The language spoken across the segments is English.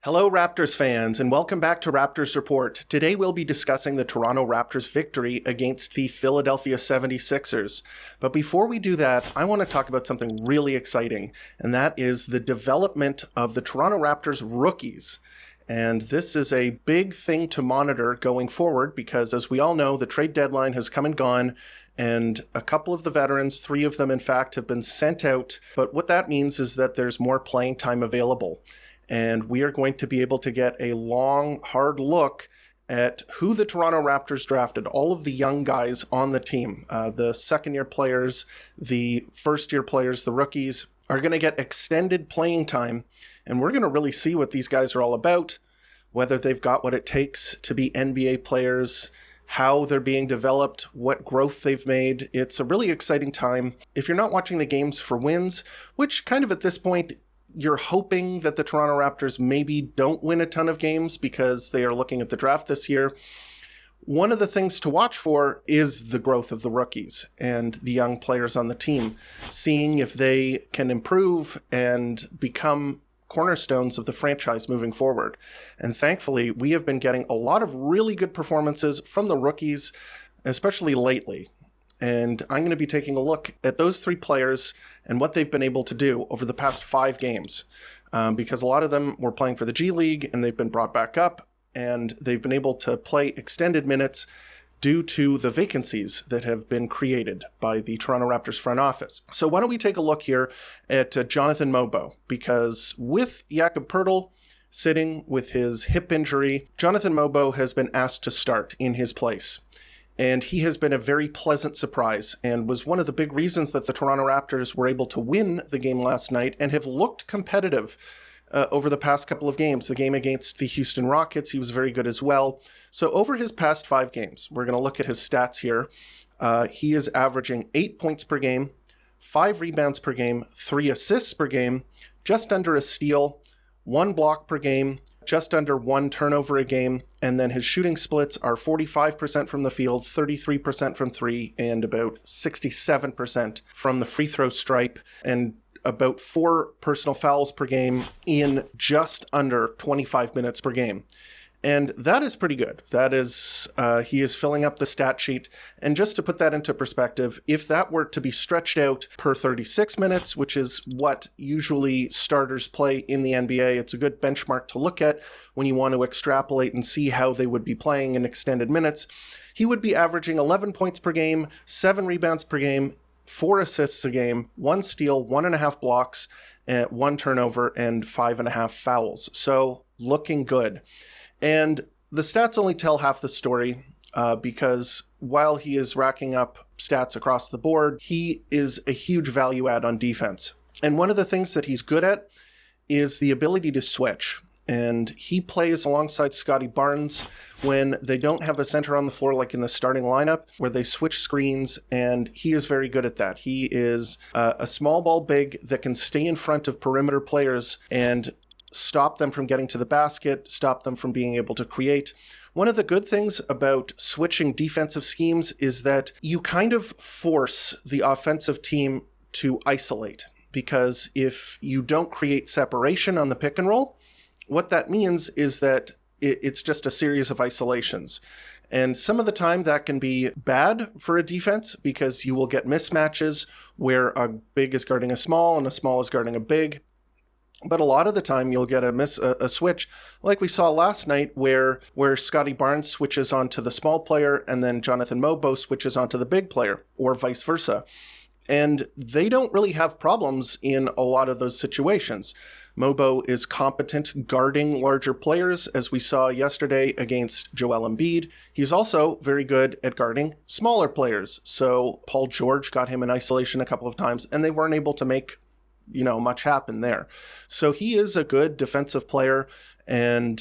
Hello, Raptors fans, and welcome back to Raptors Report. Today we'll be discussing the Toronto Raptors' victory against the Philadelphia 76ers. But before we do that, I want to talk about something really exciting, and that is the development of the Toronto Raptors rookies. And this is a big thing to monitor going forward because, as we all know, the trade deadline has come and gone, and a couple of the veterans, 3 of them in fact, have been sent out. But what that means is that there's more playing time available. And we are going to be able to get a long, hard look at who the Toronto Raptors drafted, all of the young guys on the team. The second-year players, the first-year players, the rookies, are going to get extended playing time. And we're going to really see what these guys are all about, whether they've got what it takes to be NBA players, how they're being developed, what growth they've made. It's a really exciting time. If you're not watching the games for wins, which kind of at this point, you're hoping that the Toronto Raptors maybe don't win a ton of games because they are looking at the draft this year. One of the things to watch for is the growth of the rookies and the young players on the team, seeing if they can improve and become cornerstones of the franchise moving forward. And thankfully, we have been getting a lot of really good performances from the rookies, especially lately. And I'm going to be taking a look at those 3 players and what they've been able to do over the past 5 games. Because a lot of them were playing for the G League and they've been brought back up and they've been able to play extended minutes due to the vacancies that have been created by the Toronto Raptors front office. So why don't we take a look here at Jonathan Mogbo? Because with Jakob Poeltl sitting with his hip injury, Jonathan Mogbo has been asked to start in his place. And he has been a very pleasant surprise and was one of the big reasons that the Toronto Raptors were able to win the game last night and have looked competitive over the past couple of games. The game against the Houston Rockets, he was very good as well. So over his past 5 games, we're going to look at his stats here. He is averaging 8 points per game, 5 rebounds per game, 3 assists per game, just under a steal, 1 block per game, just under 1 turnover a game, and then his shooting splits are 45% from the field, 33% from 3, and about 67% from the free throw stripe, and about 4 personal fouls per game in just under 25 minutes per game. And that is pretty good. That is, he is filling up the stat sheet. And just to put that into perspective, if that were to be stretched out per 36 minutes, which is what usually starters play in the NBA, it's a good benchmark to look at when you want to extrapolate and see how they would be playing in extended minutes. He would be averaging 11 points per game, 7 rebounds per game, 4 assists a game, 1 steal, 1.5 blocks, 1 turnover, and 5.5 fouls. So looking good. And the stats only tell half the story because while he is racking up stats across the board, he is a huge value add on defense. And one of the things that he's good at is the ability to switch. And he plays alongside Scottie Barnes when they don't have a center on the floor like in the starting lineup, where they switch screens, and he is very good at that. He is a small ball big that can stay in front of perimeter players and stop them from getting to the basket, stop them from being able to create. One of the good things about switching defensive schemes is that you kind of force the offensive team to isolate, because if you don't create separation on the pick and roll, what that means is that it's just a series of isolations. And some of the time that can be bad for a defense because you will get mismatches where a big is guarding a small and a small is guarding a big. But a lot of the time you'll get a switch like we saw last night where Scottie Barnes switches onto the small player and then Jonathan Mogbo switches onto the big player, or vice versa. And they don't really have problems in a lot of those situations. Mogbo is competent guarding larger players, as we saw yesterday against Joel Embiid. He's also very good at guarding smaller players. So Paul George got him in isolation a couple of times, and they weren't able to make much happen there. So he is a good defensive player, and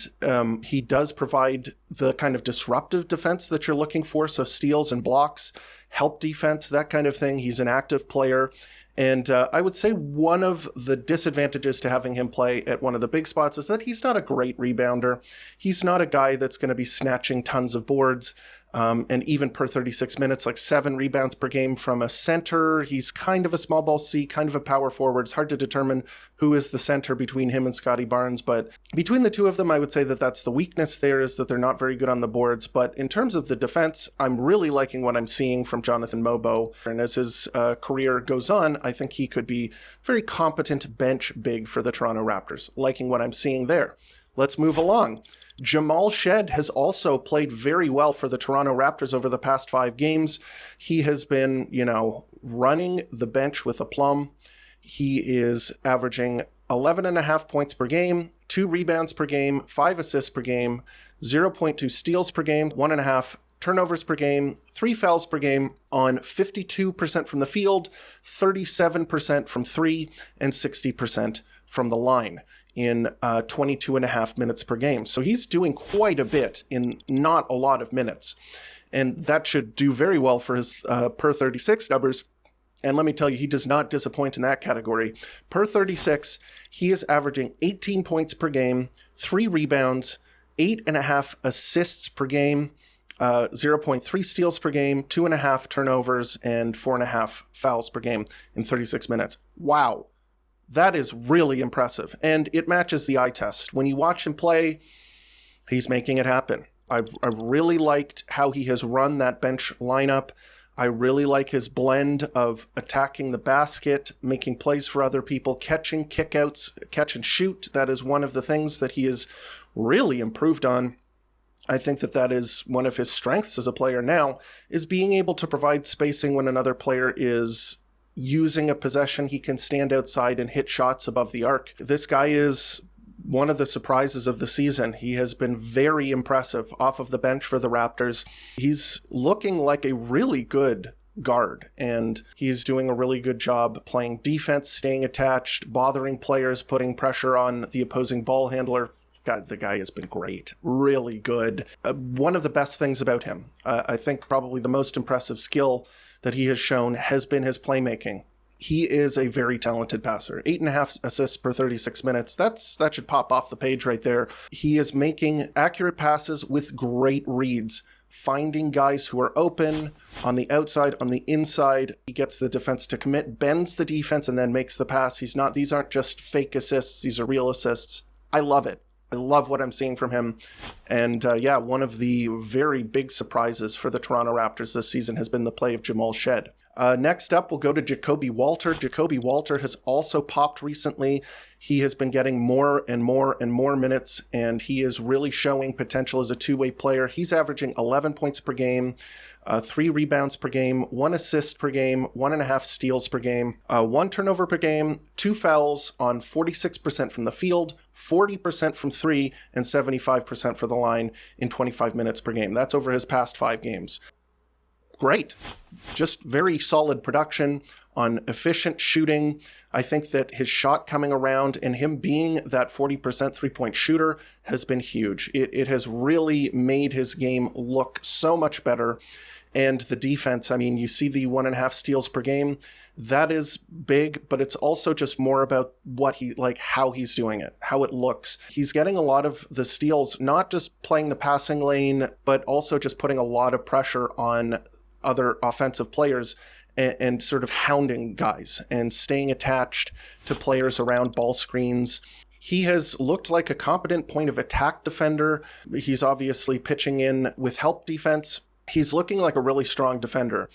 he does provide the kind of disruptive defense that you're looking for. So steals and blocks, help defense, that kind of thing. He's an active player. And I would say one of the disadvantages to having him play at one of the big spots is that he's not a great rebounder. He's not a guy that's going to be snatching tons of boards. and even per 36 minutes, like 7 rebounds per game from a center. He's kind of a small ball C, kind of a power forward. It's hard to determine who is the center between him and Scottie Barnes, but between the two of them, I would say that that's the weakness there, is that they're not very good on the boards. But in terms of the defense, I'm really liking what I'm seeing from Jonathan Mogbo. And as his career goes on, I think he could be very competent bench big for the Toronto Raptors. Liking what I'm seeing there. Let's move along. Jamal Shead has also played very well for the Toronto Raptors over the past 5 games. He has been, running the bench with aplomb. He is averaging 11.5 points per game, 2 rebounds per game, 5 assists per game, 0.2 steals per game, 1.5 turnovers per game, 3 fouls per game on 52% from the field, 37% from 3, and 60% from the line in 22 and a half minutes per game. So he's doing quite a bit in not a lot of minutes. And that should do very well for his per 36 numbers. And let me tell you, he does not disappoint in that category. Per 36, he is averaging 18 points per game, 3 rebounds, 8.5 assists per game, 0.3 steals per game, 2.5 turnovers, and 4.5 fouls per game in 36 minutes. Wow. That is really impressive, and it matches the eye test. When you watch him play, he's making it happen. I've really liked how he has run that bench lineup. I really like his blend of attacking the basket, making plays for other people, catching kickouts, catch and shoot. That is one of the things that he has really improved on. I think that is one of his strengths as a player now, is being able to provide spacing when another player is using a possession. He can stand outside and hit shots above the arc. This guy is one of the surprises of the season. He has been very impressive off of the bench for the Raptors. He's looking like a really good guard, and he's doing a really good job playing defense, staying attached, bothering players, putting pressure on the opposing ball handler. God, the guy has been great, really good. One of the best things about him, I think probably the most impressive skill that he has shown has been his playmaking. He is a very talented passer. 8.5 assists per 36 minutes. That should pop off the page right there. He is making accurate passes with great reads, finding guys who are open on the outside, on the inside. He gets the defense to commit, bends the defense, and then makes the pass. These aren't just fake assists. These are real assists. I love it. I love what I'm seeing from him. And one of the very big surprises for the Toronto Raptors this season has been the play of Jamal Shead. Next up, we'll go to Jacoby Walter. Jacoby Walter has also popped recently. He has been getting more and more and more minutes, and he is really showing potential as a two-way player. He's averaging 11 points per game, 3 rebounds per game, 1 assist per game, 1.5 steals per game, 1 turnover per game, 2 fouls on 46% from the field, 40% from 3, and 75% for the line in 25 minutes per game. That's over his past 5 games. Great. Just very solid production on efficient shooting. I think that his shot coming around and him being that 40% three-point shooter has been huge. It has really made his game look so much better. And the defense, I mean, you see the 1.5 steals per game. That is big, but it's also just more about how he's doing it, how it looks. He's getting a lot of the steals, not just playing the passing lane, but also just putting a lot of pressure on other offensive players and sort of hounding guys and staying attached to players around ball screens. He has looked like a competent point of attack defender. He's obviously pitching in with help defense. He's looking like a really strong defender.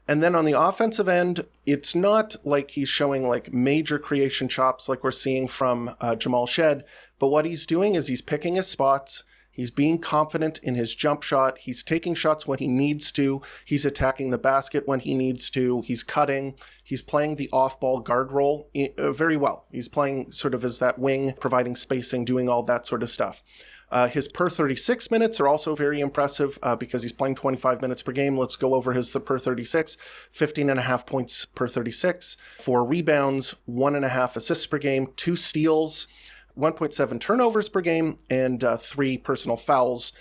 And then on the offensive end, it's not like he's showing like major creation chops like we're seeing from Jamal Shead, but what he's doing is he's picking his spots. He's being confident in his jump shot. He's taking shots when he needs to. He's attacking the basket when he needs to. He's cutting. He's playing the off-ball guard role very well. He's playing sort of as that wing, providing spacing, doing all that sort of stuff. His per 36 minutes are also very impressive because he's playing 25 minutes per game. Let's go over his per 36. 15.5 points per 36, 4 rebounds, 1.5 assists per game, 2 steals, 1.7 turnovers per game, and 3 personal fouls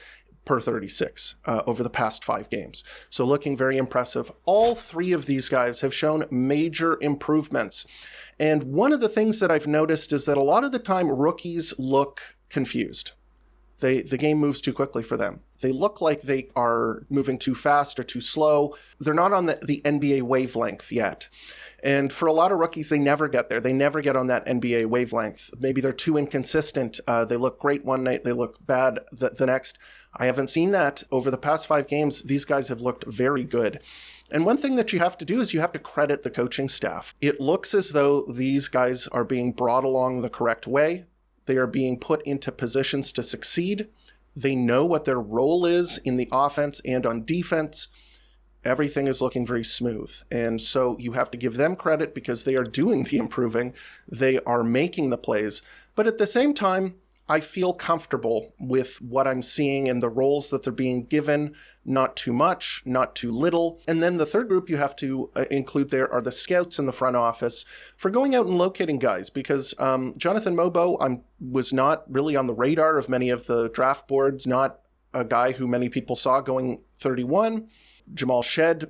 per 36 over the past 5 games. So looking very impressive. All 3 of these guys have shown major improvements. And one of the things that I've noticed is that a lot of the time rookies look confused. The game moves too quickly for them. They look like they are moving too fast or too slow. They're not on the NBA wavelength yet. And for a lot of rookies, they never get there. They never get on that NBA wavelength. Maybe they're too inconsistent. They look great one night, they look bad the next. I haven't seen that. Over the past 5 games, these guys have looked very good. And one thing that you have to do is you have to credit the coaching staff. It looks as though these guys are being brought along the correct way. They are being put into positions to succeed. They know what their role is in the offense and on defense. Everything is looking very smooth. And so you have to give them credit because they are doing the improving. They are making the plays. But at the same time, I feel comfortable with what I'm seeing and the roles that they're being given. Not too much, not too little. And then the third group you have to include there are the scouts in the front office for going out and locating guys, because Jonathan Mogbo was not really on the radar of many of the draft boards, not a guy who many people saw going 31. Jamal Shead,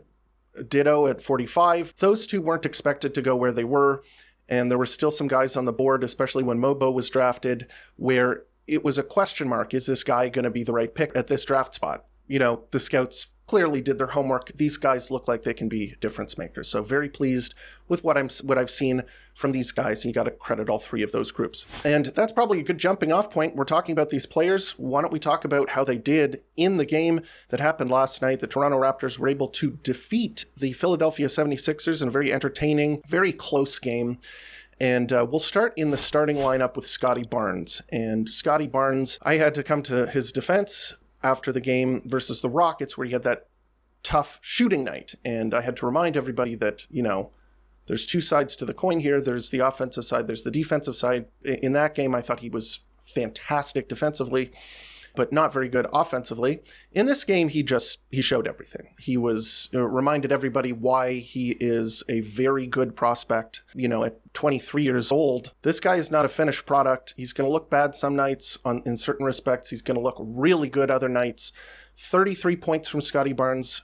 ditto at 45. Those two weren't expected to go where they were. And there were still some guys on the board, especially when Mogbo was drafted, where it was a question mark. Is this guy going to be the right pick at this draft spot? You know, the scouts clearly did their homework. These guys look like they can be difference makers. So very pleased with what I've seen from these guys. And you got to credit all 3 of those groups. And that's probably a good jumping off point. We're talking about these players. Why don't we talk about how they did in the game that happened last night? The Toronto Raptors were able to defeat the Philadelphia 76ers in a very entertaining, very close game. And we'll start in the starting lineup with Scottie Barnes. And Scottie Barnes, I had to come to his defense after the game versus the Rockets, where he had that tough shooting night. And I had to remind everybody that, you know, there's 2 sides to the coin here. There's the offensive side, there's the defensive side. In that game, I thought he was fantastic defensively, but not very good offensively. In this game, he showed everything. He reminded everybody why he is a very good prospect. You know, at 23 years old, this guy is not a finished product. He's going to look bad some nights in certain respects. He's going to look really good other nights. 33 points from Scottie Barnes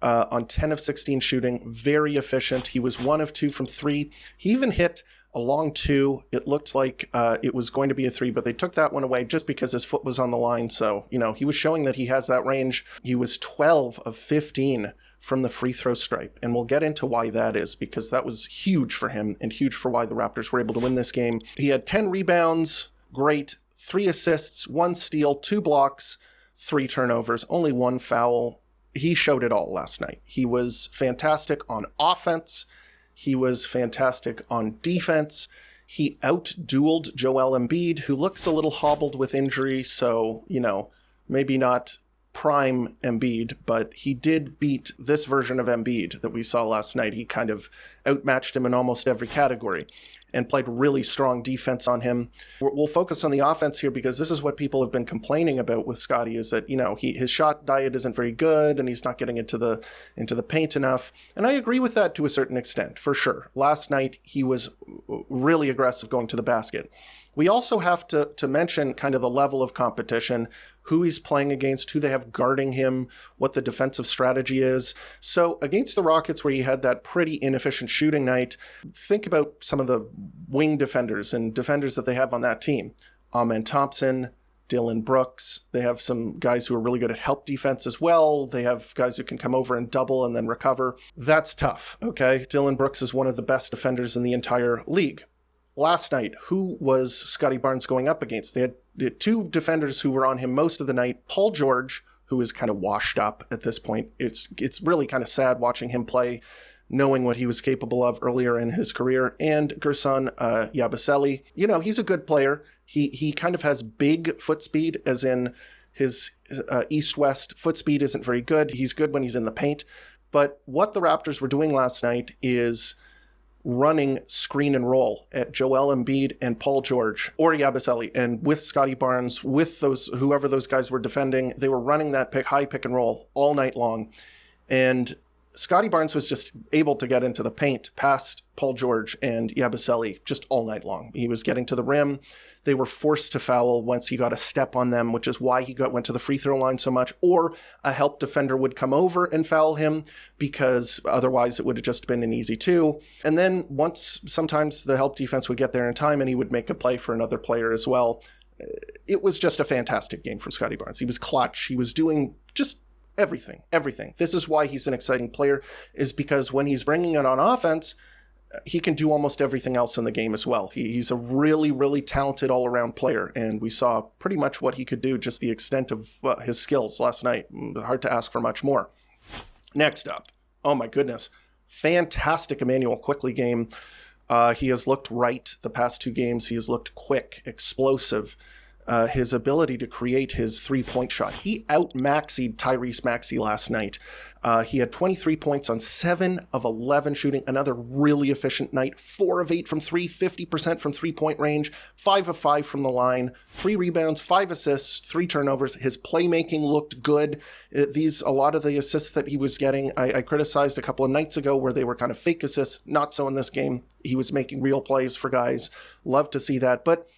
on 10 of 16 shooting. Very efficient. He was 1 of 2 from 3. He even hit a long 2. It looked like it was going to be a 3, but they took that one away just because his foot was on the line. So, you know, he was showing that he has that range. He was 12 of 15 from the free throw stripe. And we'll get into why that is, because that was huge for him and huge for why the Raptors were able to win this game. He had 10 rebounds, great, 3 assists, 1 steal, 2 blocks, 3 turnovers, only 1 foul. He showed it all last night. He was fantastic on offense. He was fantastic on defense. He out-dueled Joel Embiid, who looks a little hobbled with injury, so, you know, maybe not prime Embiid, but he did beat this version of Embiid that we saw last night. He kind of outmatched him in almost every category and played really strong defense on him. We'll focus on the offense here because this is what people have been complaining about with Scottie, is that, you know, his shot diet isn't very good and he's not getting into the paint enough. And I agree with that to a certain extent, for sure. Last night, he was really aggressive going to the basket. We also have to mention kind of the level of competition, who he's playing against, who they have guarding him, what the defensive strategy is. So against the Rockets, where he had that pretty inefficient shooting night, think about some of the wing defenders and defenders that they have on that team. Amen Thompson, Dillon Brooks. They have some guys who are really good at help defense as well. They have guys who can come over and double and then recover. That's tough, okay? Dillon Brooks is one of the best defenders in the entire league. Last night, who was Scottie Barnes going up against? They had 2 defenders who were on him most of the night. Paul George, who is kind of washed up at this point. It's really kind of sad watching him play, knowing what he was capable of earlier in his career. And Gerson Yabusele. You know, he's a good player. He kind of has big foot speed, as in his east-west foot speed isn't very good. He's good when he's in the paint. But what the Raptors were doing last night is running screen and roll at Joel Embiid and Paul George or Yabusele, and with Scottie Barnes, with whoever those guys were defending, they were running that high pick and roll all night long. And Scottie Barnes was just able to get into the paint past Paul George and Yabusele just all night long. He was getting to the rim. They were forced to foul once he got a step on them, which is why he went to the free throw line so much, or a help defender would come over and foul him, because otherwise it would have just been an easy 2. And then sometimes the help defense would get there in time and he would make a play for another player as well. it was just a fantastic game from Scottie Barnes. He was clutch. He was doing just everything. This is why he's an exciting player, is because when he's bringing it on offense, he can do almost everything else in the game as well. He's a really, really talented all-around player, and we saw pretty much what he could do, just the extent of his skills last night. Hard to ask for much more. Next up, oh my goodness, fantastic Immanuel Quickley game. He has looked right the past 2 games. He has looked quick, explosive. His ability to create his three-point shot. He out-maxied Tyrese Maxey last night. He had 23 points on 7 of 11 shooting. Another really efficient night. 4 of 8 from 3, 50% from three-point range. 5 of 5 from the line. 3 rebounds, 5 assists, 3 turnovers. His playmaking looked good. A lot of the assists that he was getting, I criticized a couple of nights ago where they were kind of fake assists. Not so in this game. He was making real plays for guys. Love to see that. But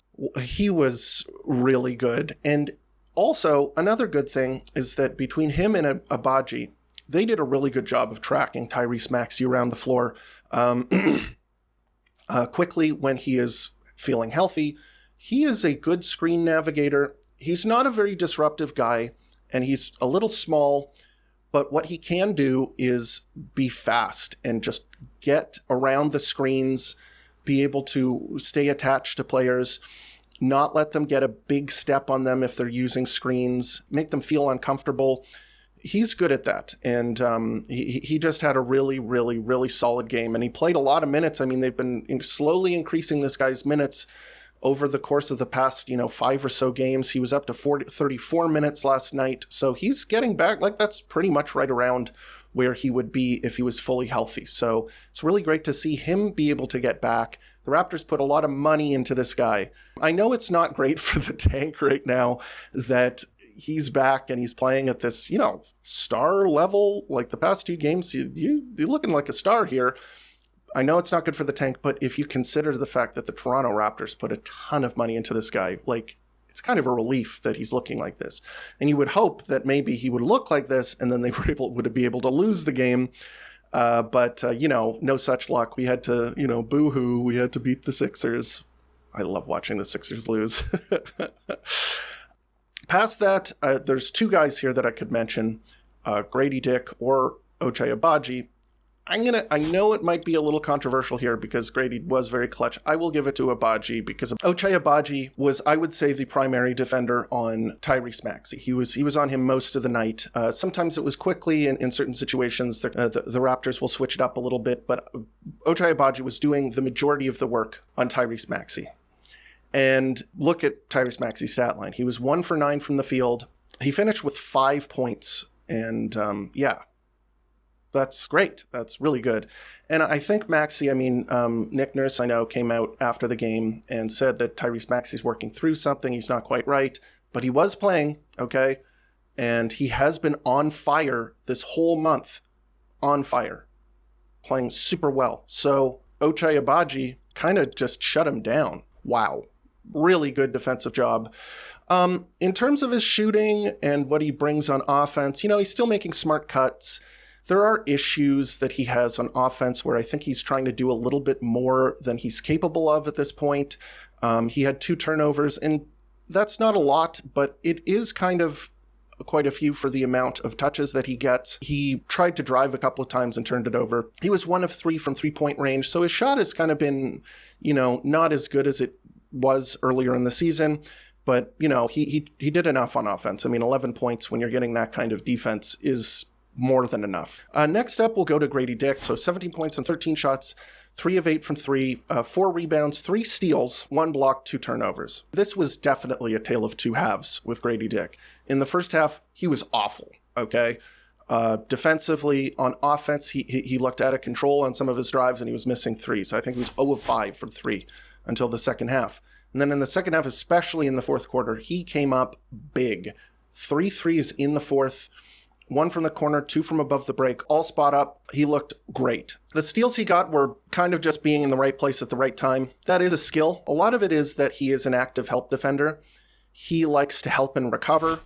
he was really good. And also, another good thing is that between him and Abaji, they did a really good job of tracking Tyrese Maxey around the floor. Quickly, when he is feeling healthy, he is a good screen navigator. He's not a very disruptive guy, and he's a little small, but what he can do is be fast and just get around the screens, be able to stay attached to players, not let them get a big step on them if they're using screens, make them feel uncomfortable. He's good at that. And he just had a really, really, really solid game. And he played a lot of minutes. I mean, they've been slowly increasing this guy's minutes over the course of the past, 5 or so games. He was up to 34 minutes last night. So he's getting back. That's pretty much right around where he would be if he was fully healthy. So it's really great to see him be able to get back. The Raptors put a lot of money into this guy. I know it's not great for the tank right now that he's back and he's playing at this, star level. Like the past 2 games, you're looking like a star here. I know it's not good for the tank, but if you consider the fact that the Toronto Raptors put a ton of money into this guy, it's kind of a relief that he's looking like this. And you would hope that maybe he would look like this and then they would be able to lose the game. But no such luck. We had to, boo-hoo. We had to beat the Sixers. I love watching the Sixers lose. Past that, there's 2 guys here that I could mention, Grady Dick or Ochai Agbaji. I know it might be a little controversial here because Grady was very clutch. I will give it to Agbaji because Ochai Agbaji was, I would say, the primary defender on Tyrese Maxey. He was on him most of the night. Sometimes it was quickly in certain situations. The Raptors will switch it up a little bit, but Ochai Agbaji was doing the majority of the work on Tyrese Maxey. And look at Tyrese Maxey's stat line. He was 1 for 9 from the field. He finished with 5 points. And that's great. That's really good. And I think Maxey, Nick Nurse, I know, came out after the game and said that Tyrese Maxey's working through something. He's not quite right, but he was playing, okay? And he has been on fire this whole month. On fire. Playing super well. So Ochai Agbaji kind of just shut him down. Wow. Really good defensive job. In terms of his shooting and what he brings on offense, he's still making smart cuts. There are issues that he has on offense where I think he's trying to do a little bit more than he's capable of at this point. He had 2 turnovers, and that's not a lot, but it is kind of quite a few for the amount of touches that he gets. He tried to drive a couple of times and turned it over. He was 1 of 3 from three-point range, so his shot has kind of been, not as good as it was earlier in the season. But, he did enough on offense. 11 points when you're getting that kind of defense is more than enough. Next up, we'll go to Grady Dick. So 17 points on 13 shots, 3 of 8 from 3, 4 rebounds, 3 steals, 1 block, 2 turnovers. This was definitely a tale of 2 halves with Grady Dick. In the first half, he was awful, okay? Defensively, on offense, he looked out of control on some of his drives and he was missing threes. I think he was 0 of 5 from 3 until the second half. And then in the second half, especially in the fourth quarter, he came up big. 3 threes in the fourth, 1 from the corner, 2 from above the break, all spot up. He looked great. The steals he got were kind of just being in the right place at the right time. That is a skill. A lot of it is that he is an active help defender. He likes to help and recover.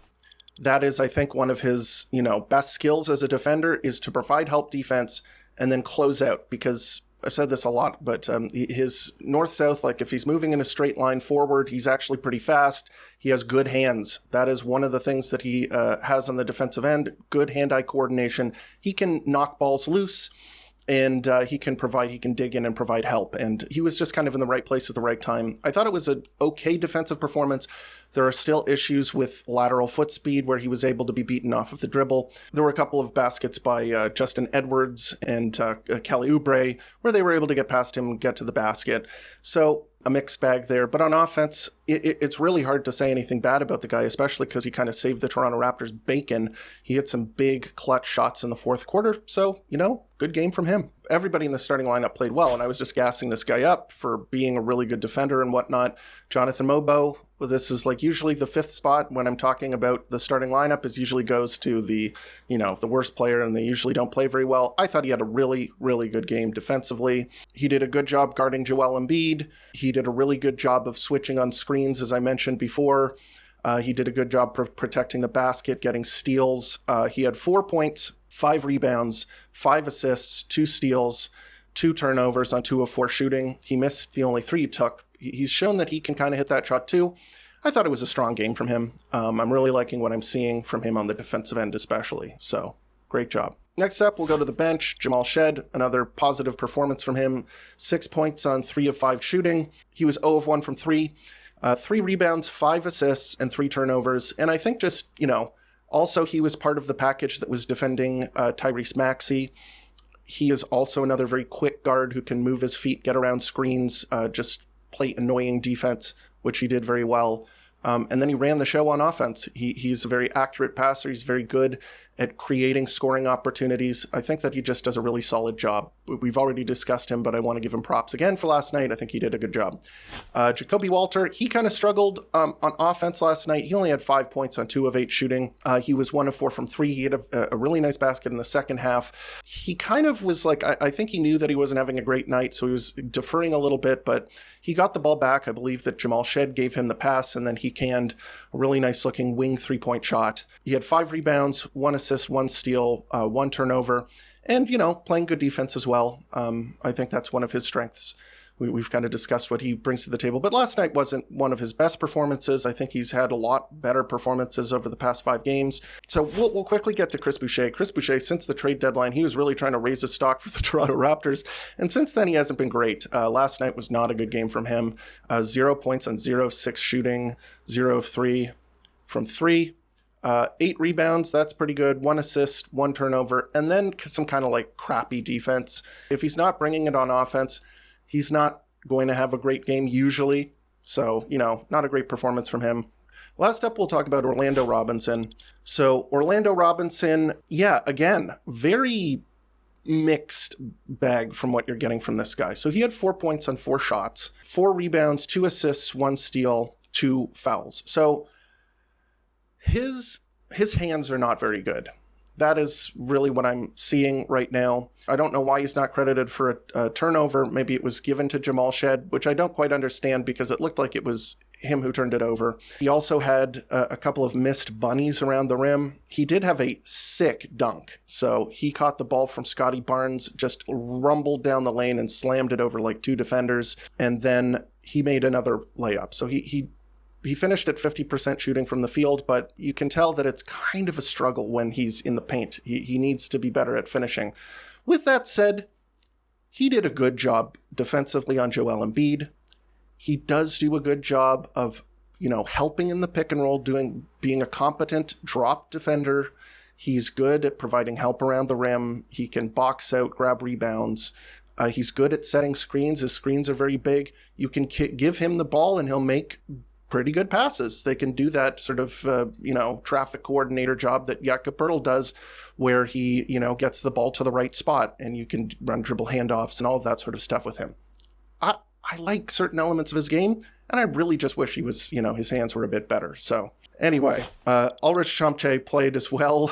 That is, I think, one of his, best skills as a defender is to provide help defense and then close out, because I've said this a lot, but his north-south, like if he's moving in a straight line forward, he's actually pretty fast. He has good hands. That is one of the things that he has on the defensive end, good hand-eye coordination. He can knock balls loose, and he can dig in and provide help. And he was just kind of in the right place at the right time. I thought it was an okay defensive performance. There are still issues with lateral foot speed where he was able to be beaten off of the dribble. There were a couple of baskets by Justin Edwards and Kelly Oubre where they were able to get past him and get to the basket. So a mixed bag there. But on offense, it's really hard to say anything bad about the guy, especially because he kind of saved the Toronto Raptors bacon. He hit some big clutch shots in the fourth quarter. So, good game from him. Everybody in the starting lineup played well, and I was just gassing this guy up for being a really good defender and whatnot. Jonathan Mogbo, well, this is like usually the fifth spot when I'm talking about the starting lineup is usually goes to the worst player, and they usually don't play very well. I thought he had a really, really good game defensively. He did a good job guarding Joel Embiid. He did a really good job of switching on screens, as I mentioned before. He did a good job protecting the basket, getting steals. He had 4 points, 5 rebounds, 5 assists, 2 steals, 2 turnovers on 2 of 4 shooting. He missed the only 3 he took. He's shown that he can kind of hit that shot too. I thought it was a strong game from him. I'm really liking what I'm seeing from him on the defensive end especially. So, great job. Next up, we'll go to the bench. Jamal Shead, another positive performance from him. 6 points on 3 of 5 shooting. He was 0 of 1 from 3. 3 rebounds, 5 assists, and 3 turnovers. And I think just, also he was part of the package that was defending Tyrese Maxey. He is also another very quick guard who can move his feet, get around screens, just play annoying defense, which he did very well. And then he ran the show on offense. He's a very accurate passer. He's very good at creating scoring opportunities. I think that he just does a really solid job. We've already discussed him, but I want to give him props again for last night. I think he did a good job. Jacoby Walter, he kind of struggled on offense last night. He only had 5 points on 2 of 8 shooting. He was 1 of 4 from 3. He had a really nice basket in the second half. He kind of was like, I think he knew that he wasn't having a great night, so he was deferring a little bit, but he got the ball back. I believe that Jamal Shead gave him the pass, and then he canned a really nice looking wing 3-point shot. He had 5 rebounds, 1 assist, 1 steal, 1 turnover, and, playing good defense as well. I think that's one of his strengths. We've kind of discussed what he brings to the table, but last night wasn't one of his best performances. I think he's had a lot better performances over the past 5 games. So we'll quickly get to Chris Boucher. Chris Boucher, since the trade deadline, he was really trying to raise his stock for the Toronto Raptors, and since then he hasn't been great. Last night was not a good game from him. 0 points on 0 of 6 shooting, 0 of 3 from 3. 8 rebounds, that's pretty good. 1 assist, 1 turnover, and then some kind of like crappy defense. If he's not bringing it on offense, he's not going to have a great game usually. So, not a great performance from him. Last up, we'll talk about Orlando Robinson. So Orlando Robinson, again, very mixed bag from what you're getting from this guy. So he had 4 points on 4 shots, 4 rebounds, 2 assists, 1 steal, 2 fouls. So his hands are not very good. That is really what I'm seeing right now. I don't know why he's not credited for a turnover. Maybe it was given to Jamal Shead, which I don't quite understand because it looked like it was him who turned it over. He also had a couple of missed bunnies around the rim. He did have a sick dunk. So he caught the ball from Scottie Barnes, just rumbled down the lane and slammed it over like 2 defenders. And then he made another layup. So he finished at 50% shooting from the field, but you can tell that it's kind of a struggle when he's in the paint. He needs to be better at finishing. With that said, he did a good job defensively on Joel Embiid. He does do a good job of, helping in the pick and roll, being a competent drop defender. He's good at providing help around the rim. He can box out, grab rebounds. He's good at setting screens. His screens are very big. You can give him the ball and he'll make pretty good passes. They can do that sort of, traffic coordinator job that Jakob Poeltl does, where he, gets the ball to the right spot and you can run dribble handoffs and all of that sort of stuff with him. I like certain elements of his game, and I really just wish he was, his hands were a bit better. So anyway, Ulrich Chamche played as well.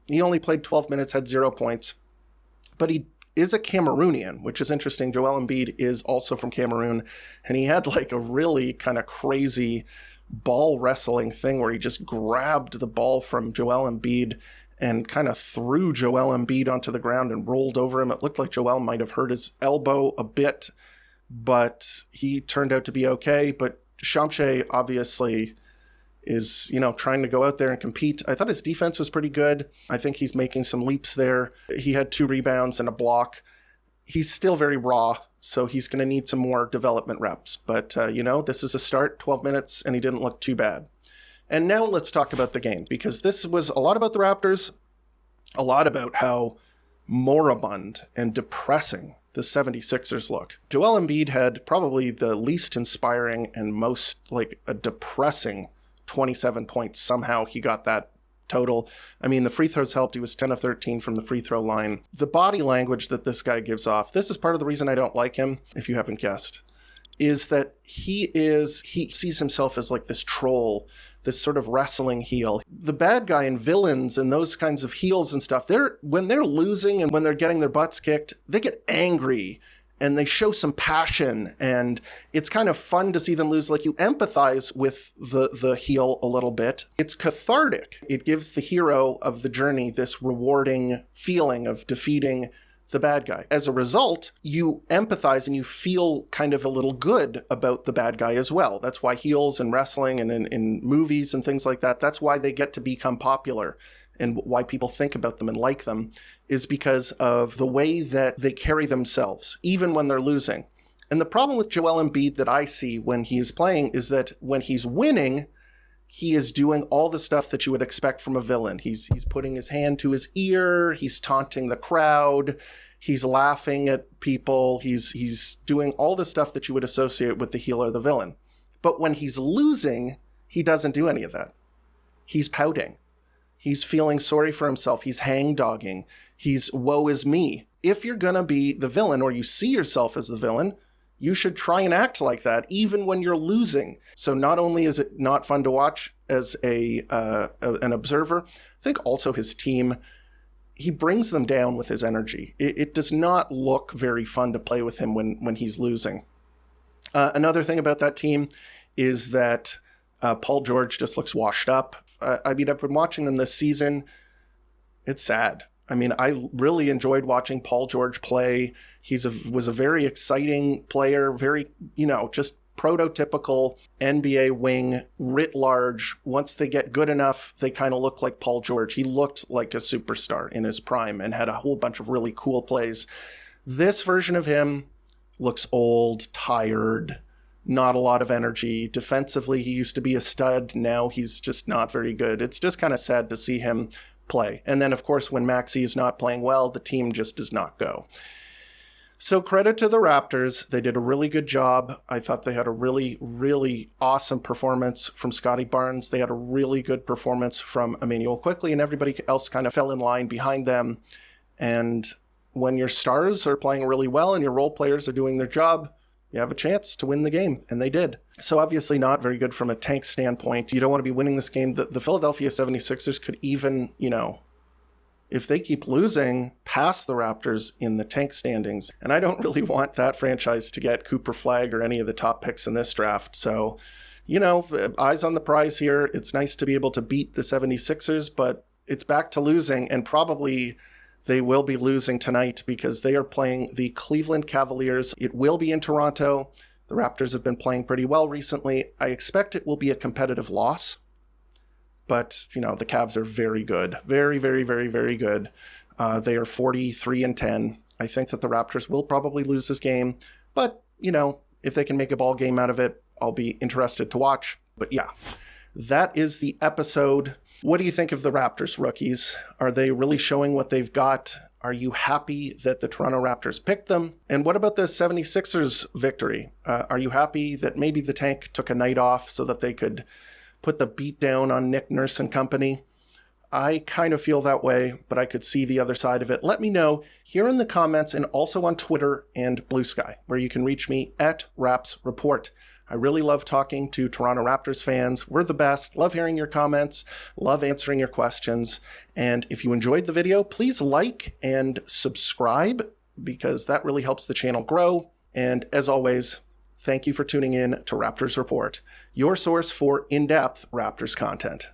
He only played 12 minutes, had 0 points, but he is a Cameroonian, which is interesting. Joel Embiid is also from Cameroon, and he had like a really kind of crazy ball wrestling thing where he just grabbed the ball from Joel Embiid and kind of threw Joel Embiid onto the ground and rolled over him. It looked like Joel might have hurt his elbow a bit, but he turned out to be okay. But Shamshe obviously is, trying to go out there and compete. I thought his defense was pretty good. I think he's making some leaps there. He had 2 rebounds and a block. He's still very raw, so he's going to need some more development reps. But, this is a start, 12 minutes, and he didn't look too bad. And now let's talk about the game, because this was a lot about the Raptors, a lot about how moribund and depressing the 76ers look. Joel Embiid had probably the least inspiring and most a depressing 27 points. Somehow he got that total. I mean, the free throws helped. He was 10 of 13 from the free throw line. The body language that this guy gives off, this is part of the reason I don't like him, if you haven't guessed, is that he sees himself as like this troll, this sort of wrestling heel. The bad guy and villains and those kinds of heels and stuff, when they're losing and when they're getting their butts kicked, they get angry and they show some passion, and it's kind of fun to see them lose. Like, you empathize with the heel a little bit. It's cathartic. It gives the hero of the journey this rewarding feeling of defeating the bad guy. As a result, you empathize and you feel kind of a little good about the bad guy as well. That's why heels in wrestling and in movies and things like that, that's why they get to become popular. And why people think about them and like them is because of the way that they carry themselves, even when they're losing. And the problem with Joel Embiid that I see when he is playing is that when he's winning, he is doing all the stuff that you would expect from a villain. He's putting his hand to his ear, he's taunting the crowd, he's laughing at people, he's doing all the stuff that you would associate with the heel or the villain. But when he's losing, he doesn't do any of that. He's pouting. He's feeling sorry for himself. He's hang-dogging. He's woe is me. If you're going to be the villain, or you see yourself as the villain, you should try and act like that, even when you're losing. So not only is it not fun to watch as an observer, I think also his team, he brings them down with his energy. It does not look very fun to play with him when he's losing. Another thing about that team is that Paul George just looks washed up. I've been watching them this season. It's sad. I mean, I really enjoyed watching Paul George play. Was a very exciting player, very, just prototypical NBA wing, writ large. Once they get good enough, they kind of look like Paul George. He looked like a superstar in his prime and had a whole bunch of really cool plays. This version of him looks old, tired, not a lot of energy. Defensively, he used to be a stud. Now he's just not very good. It's just kind of sad to see him play. And then, of course, when Maxey is not playing well, the team just does not go. So credit to the Raptors. They did a really good job. I thought they had a really, really awesome performance from Scottie Barnes. They had a really good performance from Emmanuel Quickley, and everybody else kind of fell in line behind them. And when your stars are playing really well and your role players are doing their job, you have a chance to win the game, and they did. So obviously not very good from a tank standpoint. You don't want to be winning this game. The Philadelphia 76ers could even, if they keep losing, pass the Raptors in the tank standings. And I don't really want that franchise to get Cooper Flagg or any of the top picks in this draft. So, eyes on the prize here. It's nice to be able to beat the 76ers, but it's back to losing, and probably they will be losing tonight because they are playing the Cleveland Cavaliers. It will be in Toronto. The Raptors have been playing pretty well recently. I expect it will be a competitive loss, but, the Cavs are very good. Very, very, very, very good. They are 43-10. I think that the Raptors will probably lose this game, but, if they can make a ball game out of it, I'll be interested to watch. But yeah, that is the episode. What do you think of the Raptors rookies? Are they really showing what they've got? Are you happy that the Toronto Raptors picked them? And what about the 76ers victory? Are you happy that maybe the tank took a night off so that they could put the beat down on Nick Nurse and company? I kind of feel that way, but I could see the other side of it. Let me know here in the comments and also on Twitter and Blue Sky, where you can reach me at Raps Report. I really love talking to Toronto Raptors fans. We're the best. Love hearing your comments. Love answering your questions. And if you enjoyed the video, please like and subscribe, because that really helps the channel grow. And as always, thank you for tuning in to Raptors Report, your source for in-depth Raptors content.